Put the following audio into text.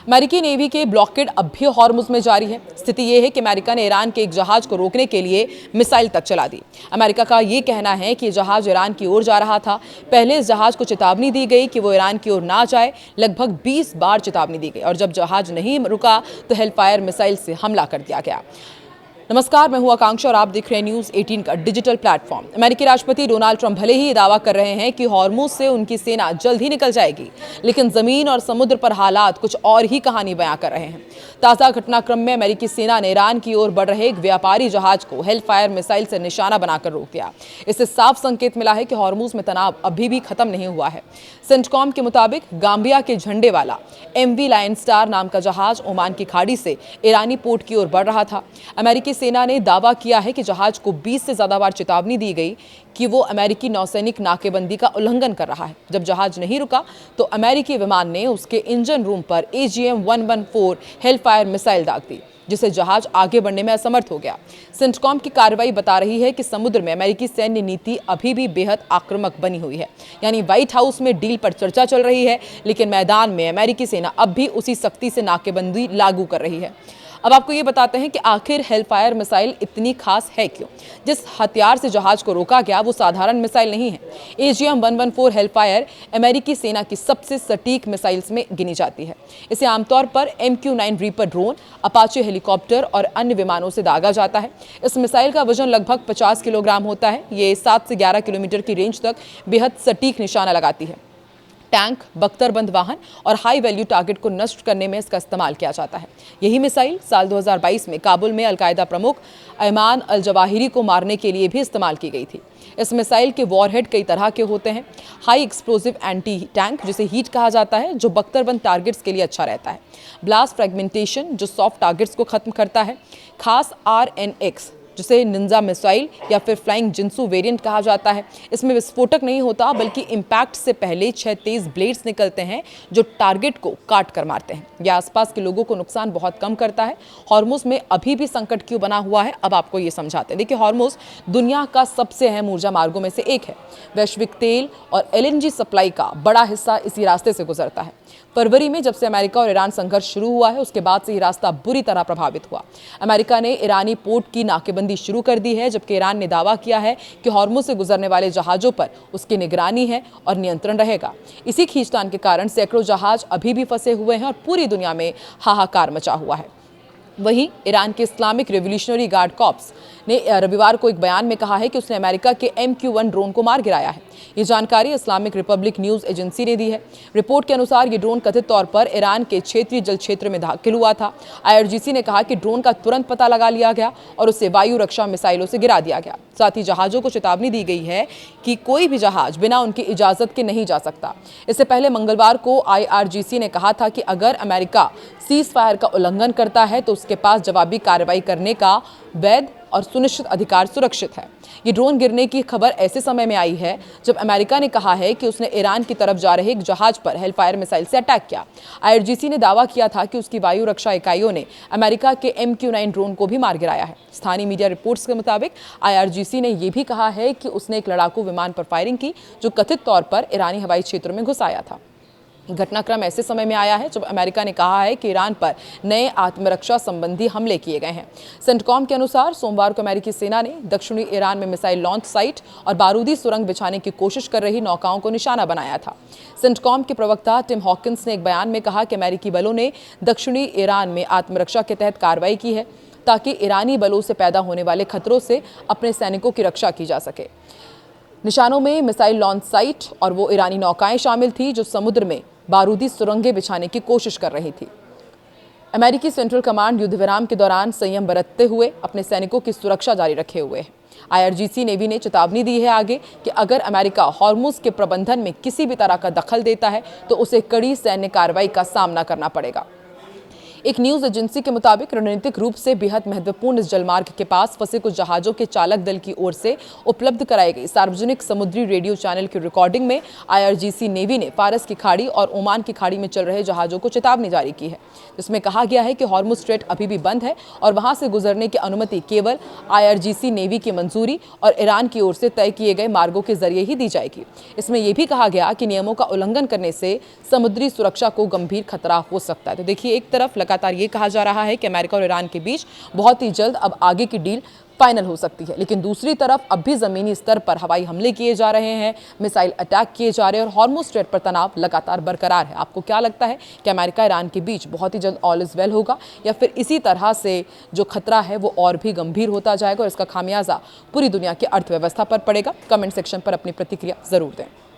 अमेरिकी नेवी के ब्लॉकेड अब भी हॉर्मुज में जारी है। स्थिति यह है कि अमेरिका ने ईरान के एक जहाज को रोकने के लिए मिसाइल तक चला दी। अमेरिका का यह कहना है कि जहाज ईरान की ओर जा रहा था। पहले इस जहाज को चेतावनी दी गई कि वो ईरान की ओर ना जाए। लगभग 20 बार चेतावनी दी गई और जब जहाज नहीं रुका तो हेलफायर मिसाइल से हमला कर दिया गया। नमस्कार, मैं हूं आकांक्षा और आप देख रहे हैं न्यूज़ 18 का डिजिटल प्लेटफॉर्म। अमेरिकी राष्ट्रपति डोनाल्ड ट्रंप भले ही दावा कर रहे हैं कि हॉर्मुज से उनकी सेना जल्द ही निकल जाएगी, लेकिन जमीन और समुद्र पर हालात कुछ और ही कहानी बयां कर रहे हैं। ताज़ा घटनाक्रम में अमेरिकी सेना ने ईरान की ओर बढ़ रहे एक व्यापारी जहाज को हेलफायर मिसाइल से निशाना बनाकर रोक दिया। इससे साफ संकेत मिला है कि हॉर्मुज में तनाव अभी भी खत्म नहीं हुआ है। सेंटकॉम के मुताबिक गाम्बिया के झंडे वाला MV लायन स्टार नाम का जहाज ओमान की खाड़ी से ईरानी पोर्ट की ओर बढ़ रहा था। अमेरिकी सेना ने दावा किया है कि जहाज को 20 से ज्यादा बार चेतावनी दी गई कि वो अमेरिकी नौसैनिक नाकेबंदी का उल्लंघन कर रहा है। जब जहाज नहीं रुका तो अमेरिकी विमान ने उसके इंजन रूम पर AGM-114 हेलफायर मिसाइल दाग दी, जिससे जहाज आगे बढ़ने में असमर्थ हो गया। सेंटकॉम की कार्रवाई बता रही है कि समुद्र में अमेरिकी सैन्य नीति अभी भी बेहद आक्रामक बनी हुई है। यानी व्हाइट हाउस में डील पर चर्चा चल रही है, लेकिन मैदान में अमेरिकी सेना अब भी उसी सख्ती से नाकेबंदी लागू कर रही है। अब आपको ये बताते हैं कि आखिर हेलफायर मिसाइल इतनी खास है क्यों। जिस हथियार से जहाज को रोका गया वो साधारण मिसाइल नहीं है। AGM-114 हेलफायर अमेरिकी सेना की सबसे सटीक मिसाइल्स में गिनी जाती है। इसे आमतौर पर MQ-9 reaper drone, Apache helicopter और अन्य विमानों से दागा जाता है। इस मिसाइल का वजन लगभग 50 किलोग्राम होता है। ये 7 से 11 किलोमीटर की रेंज तक बेहद सटीक निशाना लगाती है। टैंक, बख्तरबंद वाहन और हाई वैल्यू टारगेट को नष्ट करने में इसका इस्तेमाल किया जाता है। यही मिसाइल साल 2022 में काबुल में अलकायदा प्रमुख अयमान अल जवाहिरी को मारने के लिए भी इस्तेमाल की गई थी। इस मिसाइल के वॉरहेड कई तरह के होते हैं। हाई एक्सप्लोसिव एंटी टैंक, जिसे हीट कहा जाता है, जो बख्तरबंद टारगेट्स के लिए अच्छा रहता है। ब्लास्ट फ्रेगमेंटेशन, जो सॉफ्ट टारगेट्स को खत्म करता है। खास RNX, जिसे निंजा मिसाइल या फिर फ्लाइंग जिंसू वेरिएंट कहा जाता है। इसमें विस्फोटक नहीं होता, बल्कि इंपैक्ट से पहले 6 तेज ब्लेड्स निकलते हैं जो टारगेट को काट कर मारते हैं। यह आसपास के लोगों को नुकसान बहुत कम करता है। हॉर्मुज में अभी भी संकट क्यों बना हुआ है, अब आपको ये समझाते हैं। देखिए, हॉर्मुज दुनिया का सबसे अहम ऊर्जा मार्गों में से एक है। वैश्विक तेल और LNG सप्लाई का बड़ा हिस्सा इसी रास्ते से गुजरता है। फरवरी में जब से अमेरिका और ईरान संघर्ष शुरू हुआ है, उसके बाद से ये रास्ता बुरी तरह प्रभावित हुआ। अमेरिका ने ईरानी पोर्ट की नाकेबंदी शुरू कर दी है, जबकि ईरान ने दावा किया है कि हॉर्मुज से गुजरने वाले जहाजों पर उसकी निगरानी है और नियंत्रण रहेगा। इसी खींचतान के कारण सैकड़ों जहाज अभी भी फंसे हुए हैं और पूरी दुनिया में हाहाकार मचा हुआ है। वहीं ईरान के इस्लामिक रिवोल्यूशनरी गार्ड कॉर्प्स ने रविवार को एक बयान में कहा है कि उसने अमेरिका के MQ-1 ड्रोन को मार गिराया है। ये जानकारी इस्लामिक रिपब्लिक न्यूज़ एजेंसी ने दी है। रिपोर्ट के अनुसार ये ड्रोन कथित तौर पर ईरान के क्षेत्रीय जल क्षेत्र में दाखिल हुआ था। IRGC ने कहा कि ड्रोन का तुरंत पता लगा लिया गया और उसे वायु रक्षा मिसाइलों से गिरा दिया गया। साथ ही जहाज़ों को चेतावनी दी गई है कि कोई भी जहाज बिना उनकी इजाज़त के नहीं जा सकता। इससे पहले मंगलवार को IRGC ने कहा था कि अगर अमेरिका सीज फायर का उल्लंघन करता है तो उसके पास जवाबी कार्रवाई करने का वैध और सुनिश्चित अधिकार सुरक्षित है। ये ड्रोन गिरने की खबर ऐसे समय में आई है जब अमेरिका ने कहा है कि उसने ईरान की तरफ जा रहे एक जहाज पर हेलफायर मिसाइल से अटैक किया। IRGC ने दावा किया था कि उसकी वायु रक्षा इकाइयों ने अमेरिका के MQ-9 ड्रोन को भी मार गिराया है। स्थानीय मीडिया रिपोर्ट्स के मुताबिक IRGC ने यह भी कहा है कि उसने एक लड़ाकू विमान पर फायरिंग की जो कथित तौर पर ईरानी हवाई क्षेत्र में घुस आया था। घटनाक्रम ऐसे समय में आया है जब अमेरिका ने कहा है कि ईरान पर नए आत्मरक्षा संबंधी हमले किए गए हैं। सेंटकॉम के अनुसार सोमवार को अमेरिकी सेना ने दक्षिणी ईरान में मिसाइल लॉन्च साइट और बारूदी सुरंग बिछाने की कोशिश कर रही नौकाओं को निशाना बनाया था। सेंटकॉम के प्रवक्ता टिम हॉकिंस ने एक बयान में कहा कि अमेरिकी बलों ने दक्षिणी ईरान में आत्मरक्षा के तहत कार्रवाई की है ताकि ईरानी बलों से पैदा होने वाले खतरों से अपने सैनिकों की रक्षा की जा सके। निशानों में मिसाइल लॉन्च साइट और वो ईरानी नौकाएं शामिल थी जो समुद्र में बारूदी सुरंगें बिछाने की कोशिश कर रही थी। अमेरिकी सेंट्रल कमांड युद्धविराम के दौरान संयम बरतते हुए अपने सैनिकों की सुरक्षा जारी रखे हुए है। IRGC नेवी ने चेतावनी दी है आगे कि अगर अमेरिका हॉर्मुज के प्रबंधन में किसी भी तरह का दखल देता है तो उसे कड़ी सैन्य कार्रवाई का सामना करना पड़ेगा। एक न्यूज एजेंसी के मुताबिक रणनीतिक रूप से बेहद महत्वपूर्ण इस जलमार्ग के पास फंसे कुछ जहाजों के चालक दल की ओर से उपलब्ध कराई गई सार्वजनिक समुद्री रेडियो चैनल की रिकॉर्डिंग में IRGC नेवी ने फारस की खाड़ी और ओमान की खाड़ी में चल रहे जहाजों को चेतावनी जारी की है, जिसमें कहा गया है कि हॉर्मुज स्ट्रेट अभी भी बंद है और वहां से गुजरने की अनुमति केवल IRGC नेवी की मंजूरी और ईरान की ओर से तय किए गए मार्गों के जरिए ही दी जाएगी। इसमें यह भी कहा गया कि नियमों का उल्लंघन करने से समुद्री सुरक्षा को गंभीर खतरा हो सकता है। तो देखिए, एक तरफ लगातार ये कहा जा रहा है कि अमेरिका और ईरान के बीच बहुत ही जल्द अब आगे की डील फाइनल हो सकती है, लेकिन दूसरी तरफ अब भी जमीनी स्तर पर हवाई हमले किए जा रहे हैं, मिसाइल अटैक किए जा रहे हैं और हॉर्मुज स्ट्रेट पर तनाव लगातार बरकरार है। आपको क्या लगता है कि अमेरिका ईरान के बीच बहुत ही जल्द ऑल इज वेल होगा या फिर इसी तरह से जो खतरा है वो और भी गंभीर होता जाएगा और इसका खामियाजा पूरी दुनिया की अर्थव्यवस्था पर पड़ेगा? कमेंट सेक्शन पर अपनी प्रतिक्रिया जरूर दें।